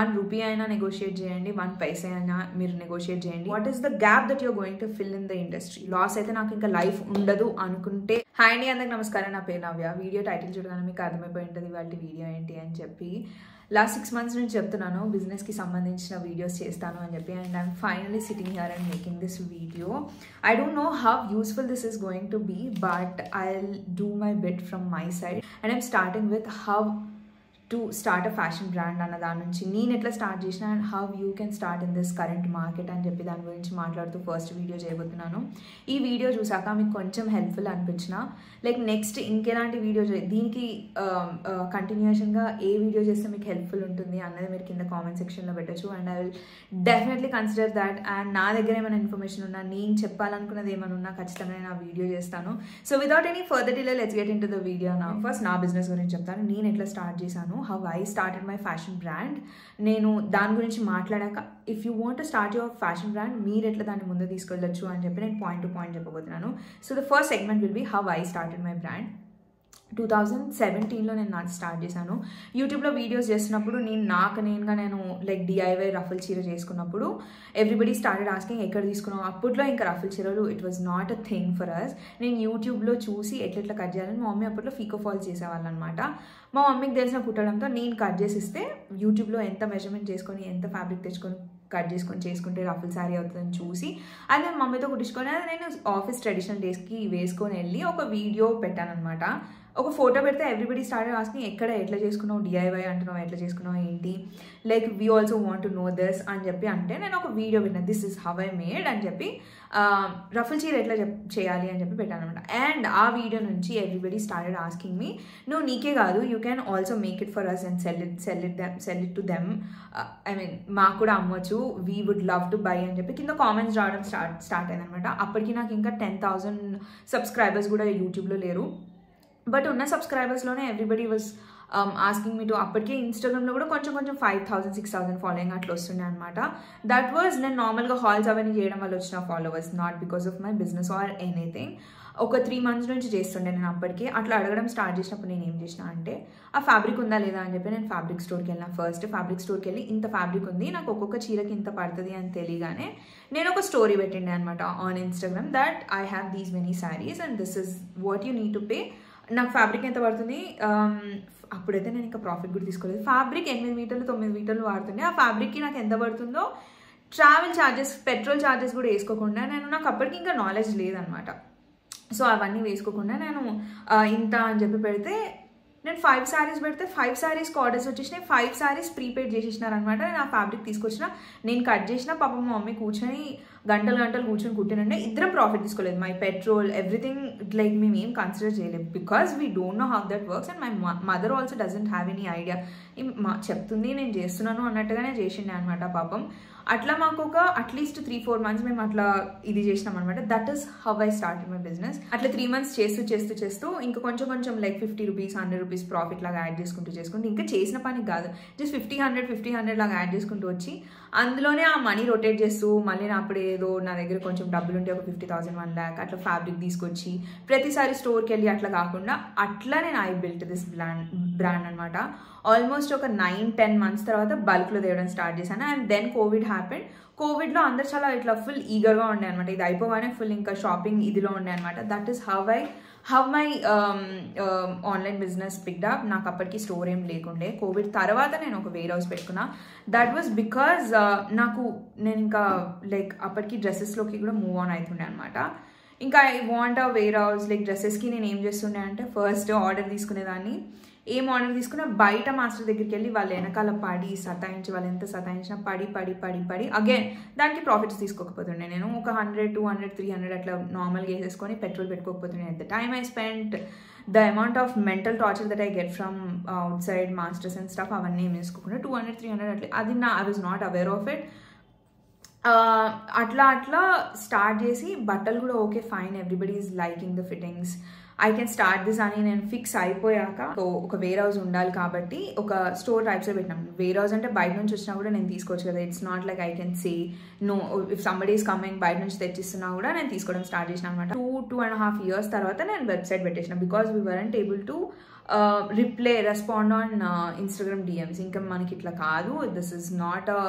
1 rupee అయినా negotiate చేయండి, 1 పైసా అయినా మీరు నెగోషియేట్ చేయండి. What is the gap that you're going to fill in the industry? Loss అయితే నాకు ఇంకా లైఫ్ ఉండదు అనుకుంటే. హాయ్ అండి, అందరికి నమస్కారం. నా పేరు నవ్య. వీడియో టైటిల్ చూడగానే మీకు అర్థమైపోయి ఉంటుంది వాళ్ళ వీడియో ఏంటి అని చెప్పి. లాస్ట్ 6 months నుంచి చెప్తున్నాను బిజినెస్కి సంబంధించిన వీడియోస్ చేస్తాను అని చెప్పి. And I'm finally sitting here and making this video. I don't know how useful this is going to be, but I will do my bit from my side. And I'm starting with how to start a fashion brand అన్న దాని నుంచి నేను ఎట్లా start చేసిన and how you can start in this current market అని చెప్పి దాని గురించి మాట్లాడుతూ ఫస్ట్ వీడియో చేయబోతున్నాను. ఈ వీడియో చూసాక మీకు కొంచెం హెల్ప్ఫుల్ అనిపించిన, లైక్ నెక్స్ట్ ఇంకెలాంటి వీడియో దీనికి కంటిన్యూషన్గా ఏ వీడియో చేస్తే మీకు హెల్ప్ఫుల్ ఉంటుంది అన్నది మీరు కింద కామెంట్ సెక్షన్లో పెట్టచ్చు. And I will definitely consider that. And నా దగ్గర ఏమైనా ఇన్ఫర్మేషన్ ఉన్నా, నేను చెప్పాలనుకున్నది ఏమైనా ఉన్నా ఖచ్చితంగా నేను ఆ వీడియో చేస్తాను. So without any further delay let's get into the video నా. ఫస్ట్ నా బిజినెస్ గురించి చెప్తాను, నేను ఎట్లా స్టార్ట్ చేశాను, how I started my fashion brand. నేను దాని గురించి మాట్లాడాక if you want to start your fashion brand మీరు ఎట్లా దాన్ని ముందు తీసుకెళ్ళచ్చు అని చెప్పి నేను పాయింట్ టు పాయింట్ చెప్పబోతున్నాను. So the first segment will be how I started my brand. 2017లో నేను నాకు స్టార్ట్ చేశాను. యూట్యూబ్లో వీడియోస్ చేస్తున్నప్పుడు నేను లైక్ డిఐవై రఫుల్ చీర చేసుకున్నప్పుడు ఎవ్రీబడి స్టార్టెడ్ ఆస్కింగ్ ఎక్కడ తీసుకున్నాం. అప్పట్లో ఇంకా రఫుల్ చీరలు it was not a thing for us. నేను యూట్యూబ్లో చూసి ఎట్లా కట్ చేయాలని మా మమ్మీ అప్పట్లో ఫీకో ఫాల్స్ చేసేవాళ్ళు అనమాట. మా మమ్మీకి తెలిసిన కుట్టడంతో నేను కట్ చేసి ఇస్తే యూట్యూబ్లో ఎంత మెజర్మెంట్ చేసుకొని ఎంత ఫ్యాబ్రిక్ తెచ్చుకొని కట్ చేసుకుంటే రఫుల్ శారీ అవుతుందని చూసి అది నేను మమ్మీతో కుట్టించుకొని అది నేను ఆఫీస్ ట్రెడిషనల్ డేస్కి వేసుకొని వెళ్ళి ఒక వీడియో పెట్టాను అనమాట. ఒక ఫోటో పెడితే ఎవ్రీబడి స్టార్టెడ్ ఆస్కింగ్ ఎట్లా చేసుకున్నావు, డిఐవై అంటున్నావు, ఎట్లా చేసుకున్నావు ఏంటి, like we also want to know this అని చెప్పి. అంటే నేను ఒక వీడియో పెట్టాను, this is how I made అని చెప్పి, రఫుల్ చీర ఎట్లా చేయాలి అని చెప్పి పెట్టాను అనమాట. అండ్ ఆ వీడియో నుంచి ఎవ్రీబడి స్టార్టెడ్ ఆస్కింగ్ మీ, నువ్వు నీకే కాదు you can also make it for us and sell it to them, I mean మాకు కూడా అమ్మొచ్చు, we would love to buy అని చెప్పి కింద కామెంట్స్ రావడం స్టార్ట్ అయింది అనమాట. అప్పటికి నాకు ఇంకా 10,000 సబ్స్క్రైబర్స్ కూడా యూట్యూబ్లో లేరు. బట్ ఉన్న సబ్స్క్రైబర్స్లోనే everybody was asking me too. అప్పటికే ఇన్స్టాగ్రామ్లో కూడా కొంచెం 5,000 6,000 ఫాలోయింగ్ అట్లా వస్తుండే అనమాట. దట్ వాజ్ నేను నార్మల్గా హాల్స్ అవన్నీ చేయడం వల్ల వచ్చిన followers, not because of my business or anything. ఒక 3 months నుంచి చేస్తుండే నేను. అప్పటికి అట్లా అడగడం స్టార్ట్ చేసినప్పుడు నేను ఏం చేసిన అంటే ఆ ఫ్యాబ్రిక్ ఉందా లేదా అని చెప్పి నేను ఫ్యాబ్రిక్ స్టోర్కి వెళ్ళిన. ఫస్ట్ ఫ్యాబ్రిక్ స్టోర్కి వెళ్ళి ఇంత ఫ్యాబ్రిక్ ఉంది, నాకు ఒక్కొక్క చీరకి ఇంత పడుతుంది అని తెలియగానే నేను ఒక స్టోరీ పెట్టిండే అనమాట on Instagram, that I have these many saris and this is what you need to pay. నాకు ఫ్యాబ్రిక్ ఎంత పడుతుంది, అప్పుడైతే నేను ఇంకా ప్రాఫిట్ కూడా తీసుకోలేదు. ఫ్యాబ్రిక్ 8 మీటర్లు 9 మీటర్లు వాడుతుండే. ఆ ఫ్యాబ్రిక్కి నాకు ఎంత పడుతుందో, ట్రావెల్ ఛార్జెస్, పెట్రోల్ ఛార్జెస్ కూడా వేసుకోకుండా నాకు అప్పటికి ఇంకా నాలెడ్జ్ లేదనమాట. సో అవన్నీ వేసుకోకుండా నేను ఇంత అని చెప్పి పెడితే, నేను 5 sarees పెడితే 5 sareesకి ఆర్డర్స్ వచ్చేసినాయి. 5 sarees ప్రీపెయిడ్ చేసేసినారనమాట. నేను ఆ ఫ్యాబ్రిక్ తీసుకొచ్చిన, నేను కట్ చేసిన, పాపం మా మమ్మీ కూర్చొని గంటలు కూర్చొని కుట్టినంటే ఇద్దరం ప్రాఫిట్ తీసుకోలేదు. మై పెట్రోల్ ఎవ్రీథింగ్ లైక్ మేము ఏం కన్సిడర్ చేయలేదు, because we don't know how that works. And my mother also doesn't have any idea. చెప్తుంది నేను చేస్తున్నాను అన్నట్టుగానే చేసిండే అనమాట పాపం. అట్లా మాకు ఒక అట్లీస్ట్ 3-4 months మేము అట్లా ఇది చేసినాం అనమాట. That is how I started my business. అట్లా 3 months చేస్తూ ఇంకా కొంచెం లైక్ 50 rupees 100 rupees ప్రాఫిట్ లాగా యాడ్ చేసుకుంటూ ఇంకా చేసిన పని కాదు, జస్ట్ 50-100 లాగా యాడ్ చేసుకుంటూ వచ్చి అందులోనే ఆ మనీ రొటేట్ చేస్తూ మళ్ళీ నా అప్పుడు ఏదో నా దగ్గర కొంచెం డబ్బులు ఉంటే ఒక 50,000 1 lakh అట్లా ఫ్యాబ్రిక్ తీసుకొచ్చి ప్రతిసారి స్టోర్కి వెళ్ళి అట్లా కాకుండా అట్లా నేను ఐ బిల్ట్ దిస్ బ్రాండ్ అనమాట. ఆల్మోస్ట్ ఒక 9-10 months తర్వాత బల్క్లో తేవడం స్టార్ట్ చేశాను. And then Covid happened. కోవిడ్లో అందరు చాలా ఇట్లా ఫుల్ ఈగర్గా ఉండే అనమాట. ఇది అయిపోగానే ఫుల్ ఇంకా షాపింగ్ ఇదిలో ఉండే అనమాట. That is how my online business picked up. నాకు అప్పటికి స్టోర్ ఏం లేకుండే. కోవిడ్ తర్వాత నేను ఒక వేర్ హౌస్ పెట్టుకున్నా. దట్ వాజ్ బికాజ్ నేను ఇంకా లైక్ అప్పటికి డ్రెస్సెస్లోకి కూడా మూవ్ ఆన్ అవుతుండే అనమాట. ఇంకా I want a warehouse. Like డ్రెస్సెస్కి నేను ఏం చేస్తుండే అంటే ఫస్ట్ ఆర్డర్ తీసుకునేదాన్ని. ఏం ఆర్డర్ తీసుకున్నా బయట మాస్టర్ దగ్గరికి వెళ్ళి వాళ్ళ వెనకాల పడి సతాయించి, వాళ్ళు ఎంత సతాయించినా పడి అగైన్ దానికి ప్రాఫిట్స్ తీసుకోకపోతుండే. నేను ఒక 100, 200, 300 అట్లా నార్మల్గా వేసేసుకొని పెట్రోల్ పెట్టుకోకపోతుండే. At the time I spend the amount of mental torture that I get from outside masters and stuff అవన్నీ ఏం వేసుకోకుండా 200-300 అట్లా, అది I was not aware of it. అట్లా స్టార్ట్ చేసి బట్టలు కూడా okay fine, everybody is liking the fittings, I can start this అని నేను ఫిక్స్ అయిపోయాక ఒక వేర్ హౌస్ ఉండాలి కాబట్టి ఒక స్టోర్ టైప్స్లో పెట్టినాం. వేర్ హౌస్ అంటే బయట నుంచి వచ్చినా కూడా నేను తీసుకోవచ్చు కదా, it's not like I can say no. If somebody is coming బయట నుంచి తెచ్చిస్తున్నా కూడా నేను తీసుకోవడం స్టార్ట్ చేసిన అనమాట. 2.5 years తర్వాత నేను వెబ్సైట్ పెట్టేసిన, because we weren't able to respond on Instagram DMs. ఇంకా మనకి ఇట్లా కాదు, this is not a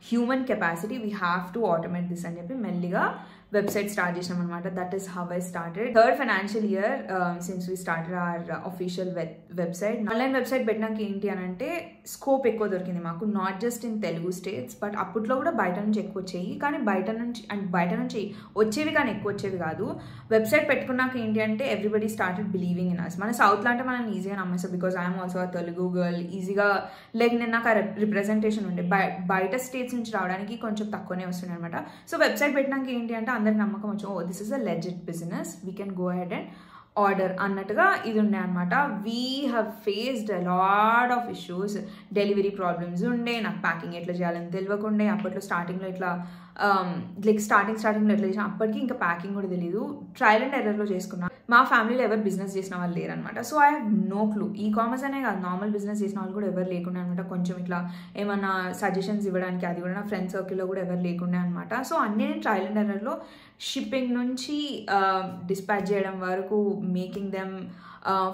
human capacity, we have to automate this అని చెప్పి మెల్లిగా వెబ్సైట్ స్టార్ట్ చేసాం అనమాట. That is how I started. Third financial year since we started our official website. Online website పెట్టినాక ఏంటి అని అంటే స్కోప్ ఎక్కువ దొరికింది మాకు, not just in Telugu states, but అప్పట్లో కూడా బయట నుంచి ఎక్కువ వచ్చేవి, కానీ బయట నుంచి వచ్చేవి కానీ ఎక్కువ వచ్చేవి కాదు. వెబ్సైట్ పెట్టుకున్నాక ఏంటి అంటే everybody started believing in us. మన సౌత్లో అంటే మనం ఈజీగా నమ్మేస్తాం, because I'm also a Telugu girl. ఈజీగా లైక్ నేను నాకు రిప్రజెంటేషన్ ఉండే, బయట స్టేట్స్ నుంచి రావడానికి కొంచెం తక్కువనే వస్తున్నాయి అనమాట. సో వెబ్సైట్ పెట్టినాక ఏంటి అంటే అందరికి నమ్మకం వచ్చి, oh this is a legit business, we can go ahead and order అన్నట్టుగా ఇది ఉండే అనమాట. We have faced a lot of issues. Delivery problems ఉండే, నాకు ప్యాకింగ్ ఎట్లా చేయాలని తెలియకుండే. అప్పట్లో స్టార్టింగ్లో ఇట్లా స్టార్టింగ్లో ఎట్లా చేసినా అప్పటికి ఇంకా ప్యాకింగ్ కూడా తెలియదు. ట్రయల్ అండ్ ఎర్రర్లో చేసుకున్నా. మా ఫ్యామిలీలో ఎవరు బిజినెస్ చేసిన వాళ్ళు లేరనమాట. So I have no clue. E commerce అనే కాదు, నార్మల్ బిజినెస్ చేసిన వాళ్ళు కూడా ఎవరు లేకుండా అనమాట. కొంచెం ఇట్లా ఏమన్నా సజెషన్స్ ఇవ్వడానికి అది కూడా నా ఫ్రెండ్ సర్కిల్లో కూడా ఎవరు లేకుండా అనమాట. సో అన్నీ నేను ట్రయల్ అండ్ ఎర్రర్లో, షిప్పింగ్ నుంచి డిస్పాచ్ చేయడం వరకు, మేకింగ్ దెమ్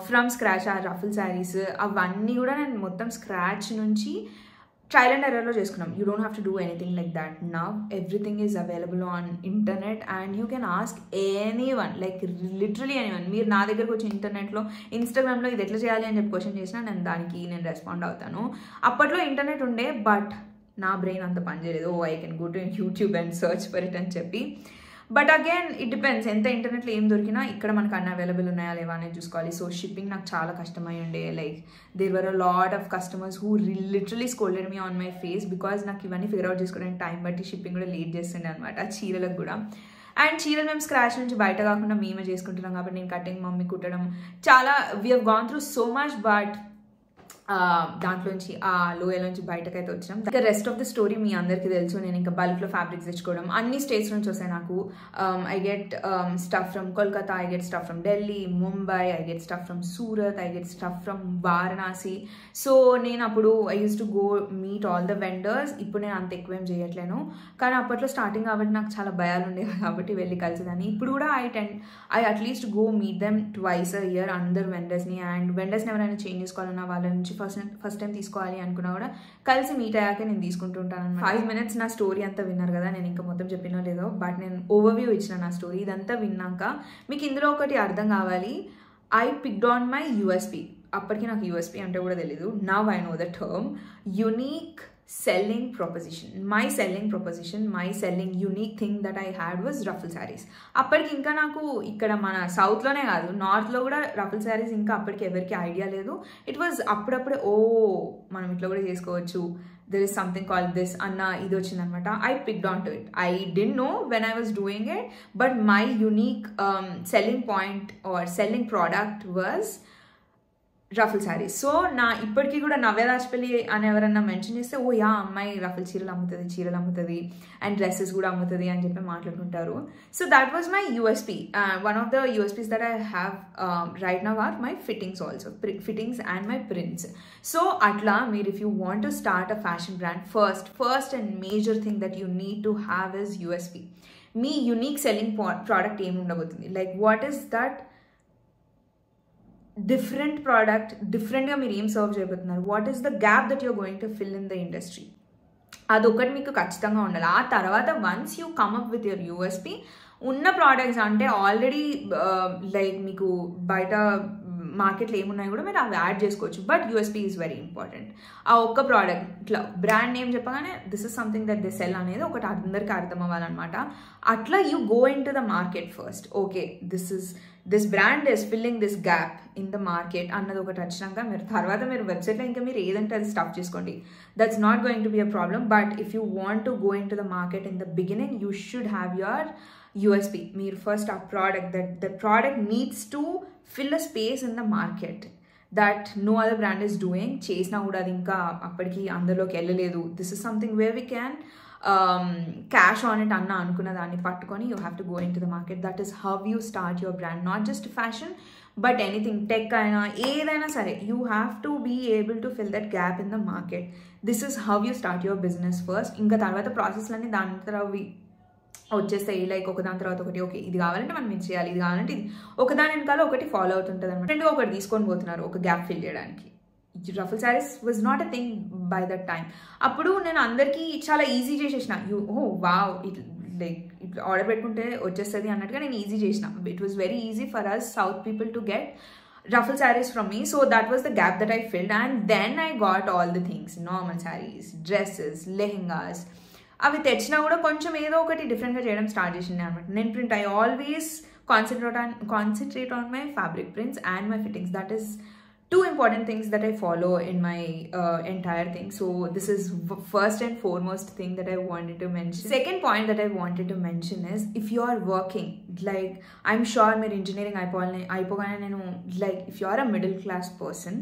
ఫ్రమ్ స్క్రాచ్, ఆ రఫుల్ శారీస్ అవన్నీ కూడా నేను మొత్తం స్క్రాచ్ నుంచి ట్రయల్ అండ్ ఎర్రర్లో చేసుకున్నాం. You don't have to do anything like that. Now everything is available on internet and you can ask any one, like literally any one. మీరు నా దగ్గరకు వచ్చి ఇంటర్నెట్లో, ఇన్స్టాగ్రామ్లో ఇది ఎట్లా చేయాలి అని చెప్పి క్వశ్చన్ చేసినా నేను రెస్పాండ్ అవుతాను. అప్పట్లో ఇంటర్నెట్ ఉండే, బట్ నా బ్రెయిన్ అంత పనిచేయలేదు. Oh I can go to YouTube and search for it అని చెప్పి. బట్ అగైన్ ఇట్ డిపెండ్స్, ఎంత ఇంటర్నెట్లో ఏం దొరికినా ఇక్కడ మనకు అన్ని అవైలబుల్ ఉన్నాయా లేవా అనేది చూసుకోవాలి. సో షిప్పింగ్ నాకు చాలా కష్టమై ఉండే. Like there were a lot of customers who literally scolded me on my face, because నాకు ఇవన్నీ ఫిగర్ అవుట్ చేసుకోవడానికి టైం బట్టి షిప్పింగ్ కూడా లేట్ చేస్తుండే అనమాట, చీరలకు కూడా. అండ్ చీరలు మేము స్క్రాచ్ నుంచి బయట కాకుండా మేమే చేసుకుంటున్నాం కాబట్టి నేను కటింగ్, మమ్మీ కుట్టడం, చాలా we have gone through so much. But దాంట్లోంచి ఆ లోయలోంచి బయటకైతే వచ్చాం. ఇంకా రెస్ట్ ఆఫ్ ద స్టోరీ మీ అందరికీ తెలుసు. నేను ఇంకా బల్క్లో ఫ్యాబ్రిక్స్ తెచ్చుకోవడం అన్ని స్టేట్స్ నుంచి వస్తాయి నాకు. I get stuff from Kolkata, I get stuff from Delhi, Mumbai, I get stuff from Surat, I get stuff from Varanasi. So నేను అప్పుడు I use to go meet all the vendors. ఇప్పుడు నేను అంత ఎక్కువేం చేయట్లేను, కానీ అప్పట్లో స్టార్టింగ్ కాబట్టి నాకు చాలా భయాలు ఉండేవి కాబట్టి వెళ్ళి కలిసేదాన్ని. ఇప్పుడు కూడా I at least go meet them twice a year, అందరు వెండర్స్ని. అండ్ వెండర్స్ని ఎవరైనా చేంజ్ చేసుకోవాలన్నా వాళ్ళ నుంచి ఫస్ట్ టైం తీసుకోవాలి అనుకున్నా కూడా కలిసి మీట్ అయ్యాక నేను తీసుకుంటూ ఉంటాను. 5 minutes నా స్టోరీ అంతా విన్నారు కదా, నేను ఇంకా మొత్తం చెప్పినో లేదో, బట్ నేను ఓవర్వ్యూ ఇచ్చిన నా స్టోరీ. ఇదంతా విన్నాక మీకు ఇందులో ఒకటి అర్థం కావాలి. I picked on my USP. అప్పటికి నాకు యూఎస్పీ అంటే కూడా తెలీదు. Now I know the term unique selling proposition. My selling unique thing that I had was ruffle sarees. అప్పటికి ఇంకా నాకు ఇక్కడ మన సౌత్లోనే కాదు, నార్త్లో కూడా రఫుల్ శారీస్ ఇంకా అప్పటికి ఎవరికి ఐడియా లేదు. ఇట్ వాజ్ అప్పుడప్పుడే ఓ మనం ఇట్లా కూడా చేసుకోవచ్చు, there is something called this అన్న ఇది వచ్చిందనమాట. I picked on to it. I didn't know when I was doing it, but my unique selling point or selling product was ruffle saris. So నా ఇప్పటికీ కూడా నవ్య దాచిపల్లి అని ఎవరన్నా మెన్షన్ చేస్తే, ఓ యా అమ్మాయి రఫుల్ చీరలు అమ్ముతుంది అండ్ డ్రెస్సెస్ కూడా అమ్ముతుంది అని చెప్పి మాట్లాడుకుంటారు. So that was my USP. One of the USPs that I have right now are my fittings also, fittings and my prints. So అట్లా మీరు if you want to start a fashion brand, first and major thing that you need to have is USP. మీ unique selling product ఏమి ఉండబోతుంది, like what is that different product, డిఫరెంట్గా మీరు ఏం serve చేయబోతున్నారు, what is the gap that you're going to fill in the industry, అదొకటి మీకు ఖచ్చితంగా ఉండాలి. ఆ తర్వాత once you come up with your USP, ఉన్న ప్రోడక్ట్స్ అంటే ఆల్రెడీ లైక్ మీకు బయట మార్కెట్లో ఏమున్నాయి కూడా మీరు అవి యాడ్ చేసుకోవచ్చు. But USP is very important. ఆ ఒక్క ప్రోడక్ట్ ఇట్లా బ్రాండ్ నేమ్ చెప్పగానే this is something that they sell అనేది ఒకటి అందరికీ అర్థం అవ్వాలన్నమాట. అట్లా you go into the market first. Okay, this brand is filling this gap in the market అన్నది ఒకటి వచ్చినాక మీరు తర్వాత మీరు వెబ్సైట్లో ఇంకా మీరు ఏదంటే అది స్టాప్ చేసుకోండి. That's not going to be a problem. But if you want to go into the market in the beginning, you should have your USP. మీరు ఫస్ట్ ఆ product the product needs to fill a space in the market that no other brand is doing. చేసినా కూడా అది ఇంకా అప్పటికి అందరిలోకి వెళ్ళలేదు. This is something where we can cash on it అన్న అనుకున్న దాన్ని పట్టుకొని you have to go into the market. That is how you start your brand. Not just fashion but anything, tech అయినా ఏదైనా సరే, you have to be able to fill that gap in the market. This is how you start your business first. ఇంకా తర్వాత ప్రాసెస్లన్నీ దాని తర్వాత వచ్చేస్తాయి like ఒకదాని తర్వాత ఒకటి. ఓకే ఇది కావాలంటే మనం ఇది చేయాలి, ఇది కావాలంటే ఇది, ఒకదాని వెనకాల ఒకటి ఫాలో అవుతుంటుంది అనమాట. రెండుగా ఒకటి తీసుకొని పోతున్నారు ఒక గ్యాప్ ఫిల్ చేయడానికి. Ruffle sarees was not a thing by that time. అప్పుడు నేను అందరికీ చాలా ఈజీ చేసేసిన, వావ్ ఇట్ లైక్ ఇట్లా ఆర్డర్ పెట్టుకుంటే వచ్చేస్తుంది అన్నట్టుగా నేను ఈజీ చేసిన. It was very easy for us south people to get ruffle sarees from me. So that was the gap that I filled, and then I got all the things, normal sarees, dresses, lehengas. అవి తెచ్చినా కూడా కొంచెం ఏదో ఒకటి డిఫరెంట్గా చేయడం start చేసింది అనమాట. నేను print I always concentrate on my fabric prints and my fittings. That is two important things that I follow in my entire thing. So this is first and foremost thing that I wanted to mention. Second point that I wanted to mention is, if you are working, like I'm sure my engineering అయిపోగానే నేను like if you are a middle class person,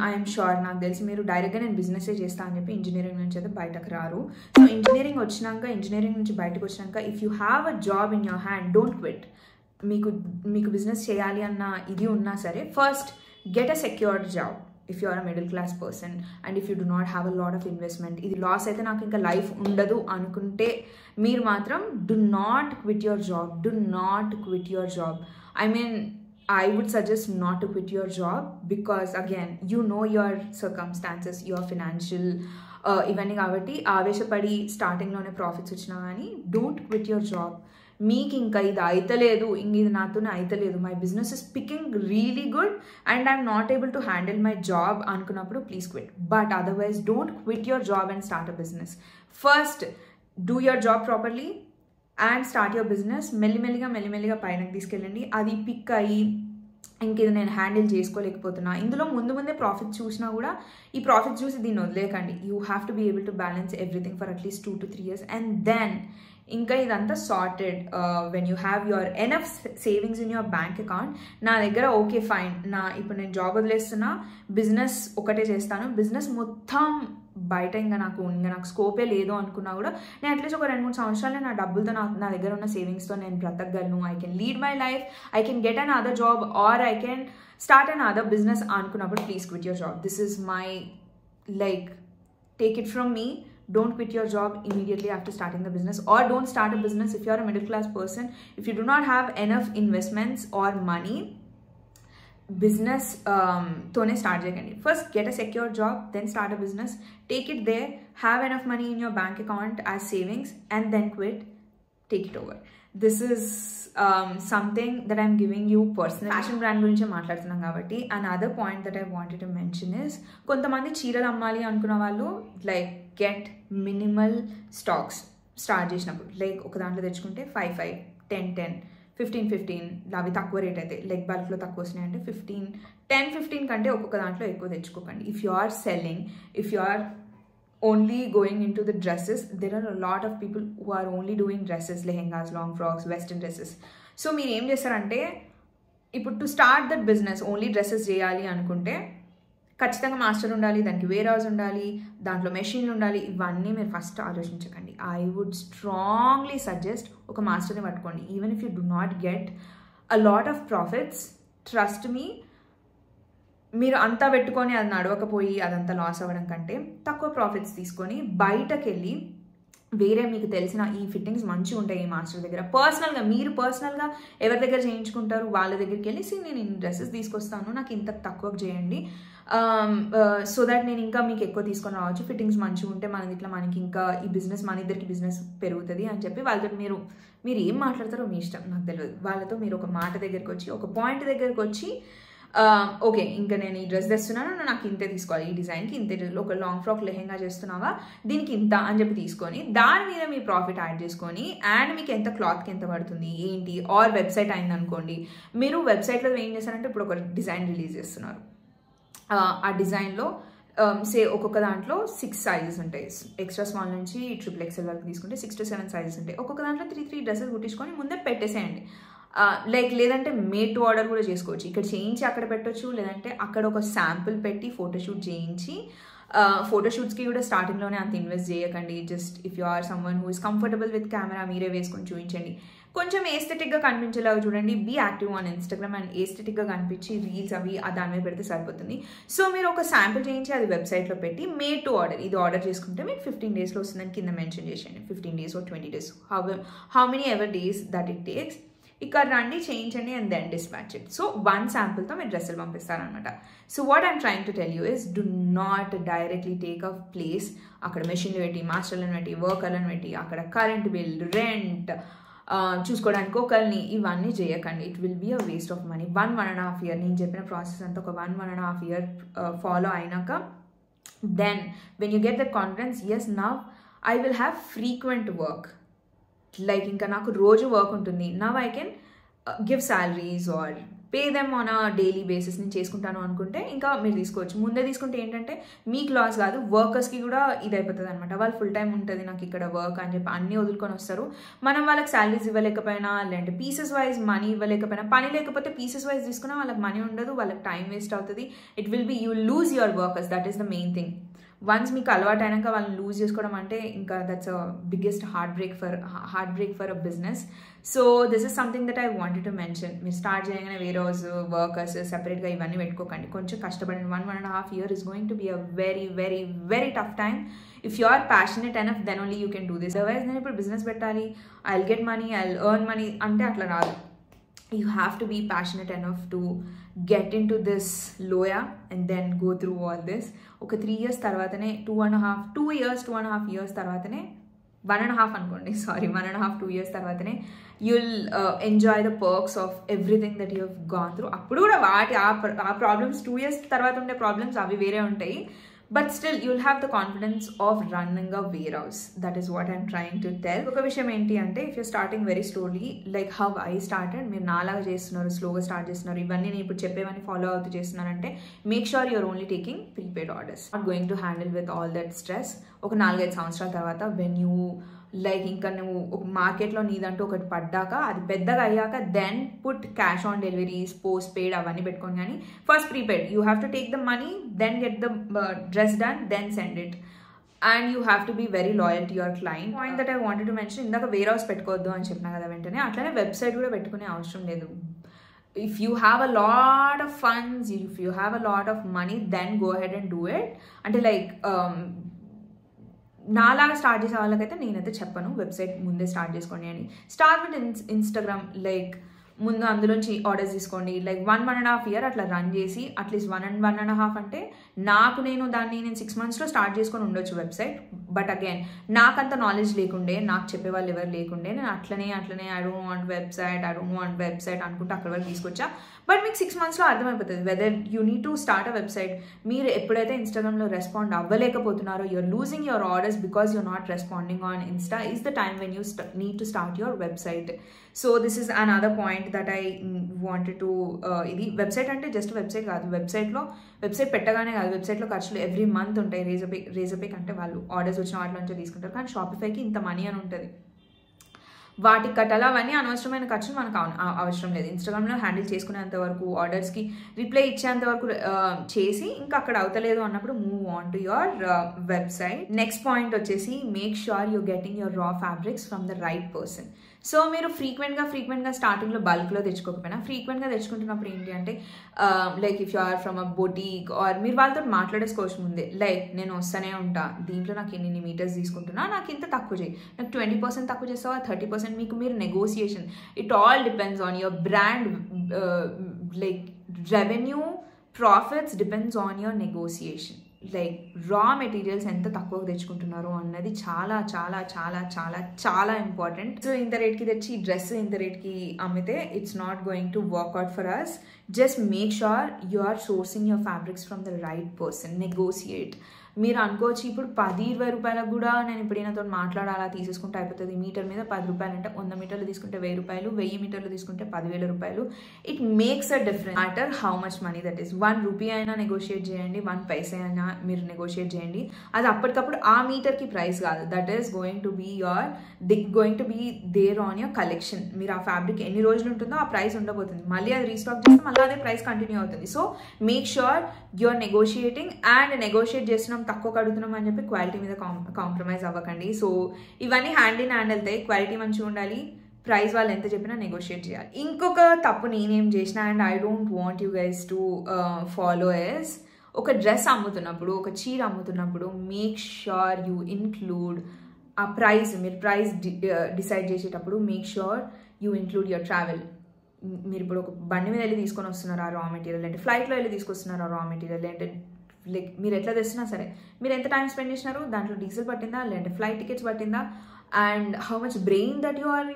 I'm sure నాకు తెలిసి మీరు డైరెక్ట్గా నేను business చేస్తా అని చెప్పి ఇంజనీరింగ్ నుంచి అయితే బయటకు రారు. సో ఇంజనీరింగ్ నుంచి బయటకు వచ్చినాక if you have a job in your hand, don't quit. మీకు బిజినెస్ చేయాలి అన్న ఇది ఉన్నా సరే, first get a secured job if you are a middle class person and if you do not have a lot of investment. ఇది loss అయితే నాకు ఇంకా లైఫ్ ఉండదు అనుకుంటే మీరు మాత్రం do not quit your job. I mean, I would suggest not to quit your job because again, you know your circumstances, your financial ఇవన్నీ కాబట్టి ఆవేశపడి స్టార్టింగ్లోనే ప్రాఫిట్స్ వచ్చినా కానీ డోంట్ క్విట్ యువర్ జాబ్. మీకు ఇంకా ఇది అయితలేదు, ఇంక ఇది నాతోనే అయితలేదు, my business is picking really good and I'm not able to handle my job అనుకున్నప్పుడు please quit. But otherwise don't quit your job and start a business. First do your job properly and start your business. మెల్లిమెల్లిగా పైనకి తీసుకెళ్ళండి. అది pick అయ్యి ఇంకేది నేను handle చేసుకోలేకపోతున్నా, ఇందులో ముందే ప్రాఫిట్ చూసినా కూడా ఈ ప్రాఫిట్ చూసి దీన్ని వదిలేకండి. You have to be able to balance everything for at least 2 to 3 years and then ఇంకా ఇదంతా sorted when you have your enough savings in your bank account. నా దగ్గర ఓకే ఫైన్, ఇప్పుడు నేను జాబ్ వదిలేస్తున్నా, బిజినెస్ ఒకటే చేస్తాను, బిజినెస్ మొత్తం బయట ఇంకా నాకు స్కోపే లేదు అనుకున్నా కూడా నేను అట్లీస్ట్ ఒక 2-3 సంవత్సరాలు నా డబ్బులతో నా దగ్గర ఉన్న సేవింగ్స్తో నేను బ్రతకగలను. I can lead my life, I can get an other job or I can start an other business అనుకున్నప్పుడు please quit your job. This is my take it from me. Don't quit your job immediately after starting the business, or don't start a business if you are a middle class person. If you do not have enough investments or money, business tone start cheyandi. First get a secure job, then start a business, take it there, have enough money in your bank account as savings and then quit, take it over. This is something that I'm giving you personally. Fashion brand గురించి మాట్లాడుతున్నాం కాబట్టి another point that I wanted to mention is, కొంతమంది చీరలు అమ్మాలి అనుకున్న వాళ్ళు like get minimal stocks start చేసినప్పుడు. Like ఒక దాంట్లో తెచ్చుకుంటే 5, 10, 15 అవి తక్కువ రేట్ అయితే లైక్ బల్క్లో తక్కువ వస్తున్నాయి అంటే 10-15 కంటే ఒక్కొక్క దాంట్లో ఎక్కువ తెచ్చుకోకండి. If you are selling, if you are only going into the dresses, there are a lot of people who are only doing dresses, lehengas, long frocks, western dresses. So మీరు ఏం చేస్తారంటే, ఇప్పుడు to start that business only dresses చేయాలి అనుకుంటే ఖచ్చితంగా master ఉండాలి, దానికి wear house ఉండాలి, దాంట్లో మెషిన్లు ఉండాలి. ఇవన్నీ మీరు ఫస్ట్ ఆలోచించకండి. ఐ వుడ్ స్ట్రాంగ్లీ సజెస్ట్ ఒక మాస్టర్ని పట్టుకోండి. Even if you do not get a lot of profits, trust me, మీరు అంతా పెట్టుకొని అది నడవకపోయి అదంతా లాస్ అవ్వడం కంటే తక్కువ ప్రాఫిట్స్ తీసుకొని బయటకు వెళ్ళి వేరే మీకు తెలిసిన ఈ ఫిట్టింగ్స్ మంచిగా ఉంటాయి ఈ మాస్టర్ దగ్గర, మీరు పర్సనల్గా ఎవరి దగ్గర చేయించుకుంటారు వాళ్ళ దగ్గరికి వెళ్ళి, నేను ఇన్ని డ్రెస్సెస్ తీసుకొస్తాను, నాకు ఇంత తక్కువకు చేయండి, సో దట్ నేను ఇంకా మీకు ఎక్కువ తీసుకొని రావచ్చు, ఫిట్టింగ్స్ మంచిగా ఉంటే మనకి ఇంకా ఈ బిజినెస్, మన ఇద్దరికి బిజినెస్ పెరుగుతుంది అని చెప్పి వాళ్ళతో మీరు ఏం మాట్లాడతారో మీ ఇష్టం, నాకు తెలియదు. వాళ్ళతో మీరు ఒక మాట దగ్గరికి వచ్చి, ఒక పాయింట్ దగ్గరికి వచ్చి, ఓకే ఇంకా నేను ఈ డ్రెస్ తెస్తున్నాను, నాకు ఇంతే తీసుకోవాలి, ఈ డిజైన్కి ఇంతే, ఒక లాంగ్ ఫ్రాక్ లెహెంగా చేస్తున్నావా దీనికి ఇంత అని చెప్పి తీసుకొని దాని మీద మీ ప్రాఫిట్ యాడ్ చేసుకొని, అండ్ మీకు ఎంత క్లాత్కి ఎంత పడుతుంది ఏంటి, ఆర్ వెబ్సైట్ అయింది అనుకోండి, మీరు వెబ్సైట్లో ఏం చేస్తారంటే ఇప్పుడు ఒక డిజైన్ రిలీజ్ చేస్తున్నారు, ఆ డిజైన్లో ఒక్కొక్క దాంట్లో 6 సైజెస్ ఉంటాయి, ఎక్స్ట్రా స్మాల్ నుంచి XXL వరకు తీసుకుంటే 6 to 7 సైజెస్ ఉంటాయి. ఒక్కొక్క దాంట్లో 3 డ్రెస్సెస్ కుట్టించుకొని ముందే పెట్టేసేయండి. లేదంటే మేడ్ టు ఆర్డర్ కూడా చేసుకోవచ్చు. ఇక్కడ చేయించి అక్కడ పెట్టచ్చు, లేదంటే అక్కడ ఒక శాంపుల్ పెట్టి ఫోటోషూట్ చేయించి ఫోటోషూట్స్కి కూడా స్టార్టింగ్లోనే అంత ఇన్వెస్ట్ చేయకండి. Just if you are someone who is comfortable with camera మీరే వేసుకొని చూపించండి. కొంచెం ఏస్థెటిక్గా కనిపించేలాగా చూడండి. Be active on Instagram and ఏస్థెటిక్గా కనిపించి రీల్స్ అవి దాని మీద పెడితే సరిపోతుంది. సో మీరు ఒక శాంపుల్ చేయించి అది వెబ్సైట్లో పెట్టి మేడ్ టు ఆర్డర్ ఇది ఆర్డర్ చేసుకుంటే మీకు 15 daysలో వస్తుందని కింద మెన్షన్ చేసేయండి. 15 days or 20 days how many ever days that it takes. ఇక్కడ రండి, చేయించండి and then dispatch it. So 1 శాంపుల్తో మీరు డ్రెస్సులు పంపిస్తారనమాట. So what I'm trying to tell you is do not directly take a place. అక్కడ మెషిన్లు పెట్టి, మాస్టర్లను పెట్టి, వర్కర్లను పెట్టి, అక్కడ కరెంట్ బిల్, రెంట్ చూసుకోవడానికి ఒకరిని, ఇవన్నీ చేయకండి. It will be a waste of money. 1.5 year నేను చెప్పిన ప్రాసెస్ అంతా ఒక 1.5 year ఫాలో అయినాక then when you get that confidence, as now I will have frequent work. Like ఇంకా నాకు రోజు వర్క్ ఉంటుంది. Now I can give salaries or pay them on a daily basis నేను చేసుకుంటాను అనుకుంటే ఇంకా మీరు తీసుకోవచ్చు. ముందే తీసుకుంటే ఏంటంటే మీకు లాస్ కాదు, వర్కర్స్కి కూడా ఇది అయిపోతుంది అనమాట. వాళ్ళు ఫుల్ టైం ఉంటుంది నాకు ఇక్కడ వర్క్ అని చెప్పి అన్నీ వదులుకొని వస్తారు. మనం వాళ్ళకి సాలరీస్ ఇవ్వలేకపోయినా, లేదంటే పీసెస్ వైజ్ మనీ ఇవ్వలేకపోయినా, పని లేకపోతే పీసెస్ వైజ్ తీసుకున్నా వాళ్ళకి మనీ ఉండదు, వాళ్ళకి టైం వేస్ట్ అవుతుంది. It will be you lose your workers. That is the main thing. Once మీకు అలవాటు అయినాక వాళ్ళని లూజ్ చేసుకోవడం అంటే ఇంకా that's a biggest heart break for a business. So this is something that I wanted to mention. మీరు start చేయగానే వేరే రోజు వర్కర్స్ సెపరేట్గా ఇవన్నీ పెట్టుకోకండి. కొంచెం కష్టపడండి. 1.5 year is going to be a very very very tough time. If you are passionate enough, then only you can do this. Otherwise నేను ఇప్పుడు బిజినెస్ పెట్టాలి, I'll get money, I'll earn money అంటే అట్లా రాదు. You have to be passionate enough to get into this loya and then go through all this. ఒక 3 years తర్వాతనే 2.5 years తర్వాతనే 1.5 అనుకోండి, సారీ 1.5-2 years తర్వాతనే you'll enjoy the perks of everything that you have gone through. అప్పుడు కూడా వాటి ఆ problems 2 years తర్వాత ఉండే ప్రాబ్లమ్స్ అవి వేరే ఉంటాయి. But still you'll have the confidence of running a warehouse. That is what I'm trying to tell. ఒక విషయం ఏంటి అంటే, if you're starting very slowly like how I started, మీరు నాలాగా చేస్తున్నారు, స్లోగా స్టార్ట్ చేస్తున్నారు, ఇవన్నీ నేను ఇప్పుడు చెప్పేవన్నీ ఫాలో అవుతూ చేస్తున్నారంటే make sure you're only taking prepaid orders. Not going to handle with all that stress. ఒక 4-5 సంవత్సరాల తర్వాత when you లైక్ ఇంకా నువ్వు ఒక మార్కెట్లో నీదంటూ ఒకటి పడ్డాక అది పెద్దగా అయ్యాక then put cash on deliveries, post paid అవన్నీ పెట్టుకొని, కానీ first prepaid. You have to take the money, then get the dress done, then send it. And you have to be very loyal to your client. Point that I wanted to mention, ఇందాక warehouse పెట్టుకోవద్దు అని చెప్పినా కదా వెంటనే, అట్లనే website కూడా పెట్టుకునే అవసరం లేదు. If you have a lot of funds, if you have a lot of money, then go ahead and do it. అంటే లైక్ నాలాగా స్టార్ట్ చేసే వాళ్ళకైతే నేనైతే చెప్పను వెబ్సైట్ ముందే స్టార్ట్ చేసుకోండి అని. Start with Instagram. లైక్ ముందు అందులోంచి ఆర్డర్స్ తీసుకోండి. లైక్ 1.5 year అట్లా రన్ చేసి అట్లీస్ట్ 1.5 అంటే నేను దాన్ని 6 monthsలో స్టార్ట్ చేసుకొని ఉండొచ్చు వెబ్సైట్. బట్ అగైన్ నాకంత నాలెడ్జ్ లేకుండే, నాకు చెప్పేవాళ్ళు ఎవరు లేకుండే, నేను అట్లనే ఐ డోంట్ వాంట్ వెబ్సైట్ అనుకుంటే అక్కడ వరకు తీసుకొచ్చా. బట్ మీకు 6 monthsలో అర్థమైపోతుంది whether you need to start a website. మీరు ఎప్పుడైతే ఇన్స్టాగ్రామ్లో రెస్పాండ్ అవ్వలేకపోతున్నారో, you're losing your orders because you're not responding on Insta, is the time when you need to start your website. So this is another point that I wanted to. ఇది website అంటే జస్ట్ website కాదు, website పెట్టగానే కాదు, వెబ్సైట్లో ఖర్చులు every month ఉంటాయి. రేజర్పేక్ అంటే వాళ్ళు ఆర్డర్స్ వచ్చిన వాటిలోంచి తీసుకుంటారు, కానీ షాపిఫైకి ఇంత మనీ అని ఉంటుంది, వాటికి కట్టాలి. అవన్నీ అనవసరమైన ఖర్చులు మనకు అవసరం లేదు. ఇన్స్టాగ్రామ్లో హ్యాండిల్ చేసుకునేంత వరకు, ఆర్డర్స్కి రిప్లై ఇచ్చేంత వరకు చేసి ఇంకా అక్కడ అవుతలేదు అన్నప్పుడు move on to your website. Next point వచ్చేసి make sure you're getting your raw fabrics from the right person. So మీరు ఫ్రీక్వెంట్గా స్టార్టింగ్లో బల్క్లో తెచ్చుకోకపోయినా ఫ్రీక్వెంట్గా తెచ్చుకుంటున్నప్పుడు ఏంటి అంటే, like if you are from a boutique or మీరు వాళ్ళతో మాట్లాడేసుకోవచ్చు ముందే. లైక్ నేను వస్తూనే ఉంటా, దీంట్లో నాకు ఇన్ని మీటర్స్ తీసుకుంటున్నా, నాకు ఇంత తక్కువ చేయి, నాకు 20% తక్కువ చేస్తావా, 30%, మీరు negotiation. It all depends on your brand. Like revenue profits depends on your negotiation. Like రా మెటీరియల్స్ ఎంత తక్కువగా తెచ్చుకుంటున్నారు అన్నది చాలా చాలా చాలా చాలా చాలా ఇంపార్టెంట్. సో ఇంత రేట్కి తెచ్చి డ్రెస్ ఇంత రేట్కి అమ్మితే it's not going to work out for us. Just make sure you are sourcing your fabrics from the right person. Negotiate. మీరు అనుకోవచ్చు ఇప్పుడు 10-20 రూపాయలకు కూడా నేను ఇప్పుడు ఈయనతో మాట్లాడాలా, తీసేసుకుంటే అయిపోతుంది. మీటర్ మీద 10 రూపాయలు అంటే 100 మీటర్లు తీసుకుంటే 1000 రూపాయలు, 1000 మీటర్లు తీసుకుంటే 10,000 రూపాయలు. It makes a difference. Matter how much money that is. 1 rupee అయినా నెగోషియేట్ చేయండి, 1 పైసా అయినా మీరు నెగోషియేట్ చేయండి. అది అప్పటికప్పుడు ఆ మీటర్కి ప్రైస్ కాదు. That is going to be there on your collection. మీరు ఆ ఫ్యాబ్రిక్ ఎన్ని రోజులు ఉంటుందో ఆ ప్రైస్ ఉండబోతుంది. మళ్ళీ అది రీస్టాక్ చేస్తే మళ్ళీ అదే ప్రైస్ కంటిన్యూ అవుతుంది. So make sure you're negotiating. And negotiate చేస్తున్నప్పుడు తక్కువ అడుగుతున్నాం అని చెప్పి క్వాలిటీ మీద కాంప్రమైజ్ అవ్వకండి. సో ఇవన్నీ హ్యాండ్ ఇన్ హ్యాండ్ వెళ్తాయి. క్వాలిటీ మంచిగా ఉండాలి, ప్రైస్ వాళ్ళు ఎంత చెప్పినా నెగోషియేట్ చేయాలి. ఇంకొక తప్పు నేనేం చేసిన and I don't want you guys to follow as, ఒక డ్రెస్ అమ్ముతున్నప్పుడు, ఒక చీర అమ్ముతున్నప్పుడు make sure you include a price. మీరు ప్రైస్ డిసైడ్ చేసేటప్పుడు make sure you include your travel. మీరు ఇప్పుడు ఒక బండి మీద వెళ్ళి తీసుకొని వస్తున్నారు ఆ రా మెటీరియల్, అంటే ఫ్లైట్లో వెళ్ళి తీసుకొస్తున్నారు ఆ రా మెటీరియల్, అంటే లైక్ మీరు ఎట్లా తెస్తున్నా సరే మీరు ఎంత టైం స్పెండ్ చేసినారు, దాంట్లో డీజిల్ పట్టిందా, లేదంటే ఫ్లైట్ టికెట్స్ పట్టిందా, and how much brain that you are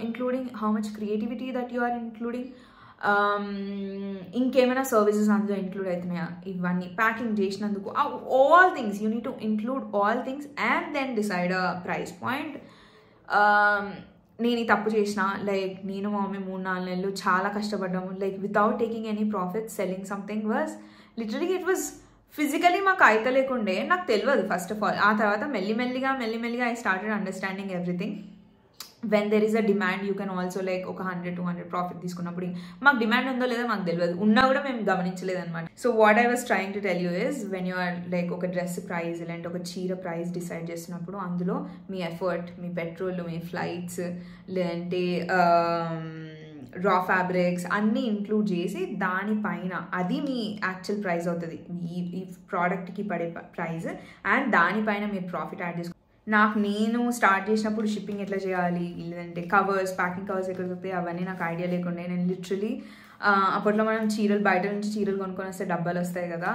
including, how much creativity that you are including, ఇంకేమైనా సర్వీసెస్ అందులో ఇంక్లూడ్ అవుతున్నాయా, ఇవన్నీ ప్యాకింగ్ చేసినందుకు, all things you need to include all things and then decide a price point. నేను ఈ తప్పు చేసిన, like నేను మా మమ్మీ 3-4 నెలలు చాలా కష్టపడ్డాము, like without taking any profit selling something was literally it was physically మాకు అయితే లేకుండే, నాకు తెలియదు ఫస్ట్ ఆఫ్ ఆల్. ఆ తర్వాత మెల్లిమెల్లిగా I started understanding everything. When there is a demand you can also like ఒక 100-200 ప్రాఫిట్ తీసుకున్నప్పుడు మాకు డిమాండ్ ఉందో లేదో మాకు తెలియదు, ఉన్నా కూడా మేము గమనించలేదు అనమాట. So what I was trying to tell you is, when you are like ఒక డ్రెస్ ప్రైస్ లేదంటే ఒక చీర ప్రైస్ డిసైడ్ చేస్తున్నప్పుడు అందులో మీ ఎఫర్ట్, మీ పెట్రోల్, మీ ఫ్లైట్స్, లేదంటే రా ఫ్యాబ్రిక్స్ అన్నీ ఇంక్లూడ్ చేసి దానిపైన అది మీ యాక్చువల్ ప్రైస్ అవుతుంది, ఈ ప్రోడక్ట్కి పడే ప్రైస్, అండ్ దానిపైన మీరు ప్రాఫిట్ యాడ్ చేసుకో. నేను స్టార్ట్ చేసినప్పుడు షిప్పింగ్ ఎట్లా చేయాలి, లేదంటే కవర్స్, ప్యాకింగ్ కవర్స్ ఎక్కడ దొరుకుతాయి అవన్నీ నాకు ఐడియా లేకుండే. నేను లిటరలీ అప్పట్లో మనం చీరలు బయట నుంచి చీరలు కొనుక్కొని వస్తే డబ్బాలు వస్తాయి కదా,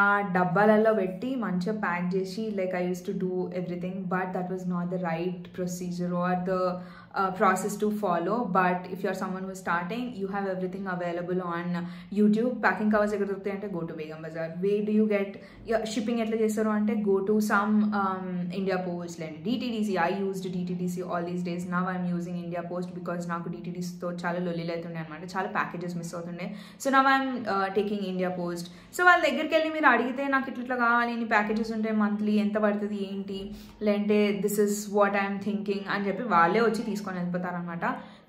ఆ డబ్బాలలో పెట్టి మంచిగా ప్యాక్ చేసి like I use to do everything, but that was not the right procedure or the process to follow. But if you are someone who is starting, you have everything available on YouTube. Packing covers ekkada doruktayi ante go to Begum Bazaar. Where do you get shipping etla chesaru ante go to some India Post and DTDC. I used DTDC all these days. Now I'm using India Post because naaku DTDC tho chaala lolli leitunde anamata, chaala packages miss avutunde. So now I'm taking India Post. So వాళ్ళ దగ్గరికి వెళ్ళి మీరు అడిగితే నాకు ఇట్లా కావాలి, ఇన్ని packages ఉంటాయి, మంత్లీ ఎంత పడుతుంది ఏంటి, లేదంటే this is what I'm thinking అని చెప్పి వాళ్ళే వచ్చి తీసుకొని వెళ్ళిపోతారనమాట.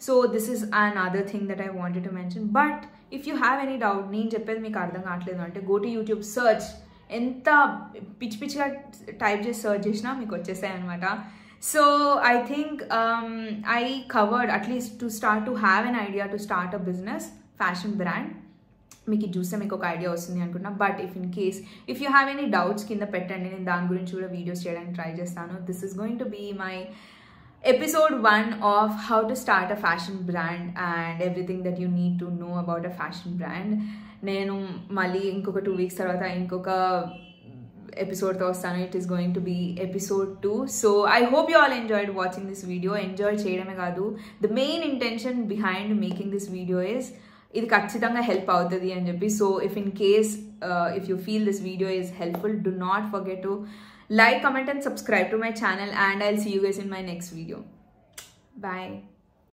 So this is an other thing that I wanted to mention. But if you have any doubt, నేను చెప్పేది మీకు అర్థం కావట్లేదు అంటే గో టు యూట్యూబ్, సర్చ్, ఎంత పిచ్చిగా టైప్ చేసి సర్చ్ చేసినా మీకు వచ్చేస్తాయి అనమాట. So I think I covered at least to start to have an idea to start a business, fashion brand. మీకు ఇది చూస్తే మీకు ఒక ఐడియా వస్తుంది అనుకుంటున్నా. But if you have any doubts కింద పెట్టండి, నేను దాని గురించి కూడా వీడియోస్ చేయడానికి ట్రై చేస్తాను. This is going to be my episode 1 of how to start a fashion brand and everything that you need to know about a fashion brand. నేను మళ్ళీ ఇంకొక 2 weeks తర్వాత ఇంకొక ఎపిసోడ్తో వస్తాను. It is going to be episode 2. So I hope you all enjoyed watching this video. Enjoy చేయడమే కాదు, the main intention behind making this video is ఇది ఖచ్చితంగా హెల్ప్ అవుతుంది అని చెప్పి. So if in case if you feel this video is helpful, do not forget to like, comment and subscribe to my channel, and I'll see you guys in my next video. Bye.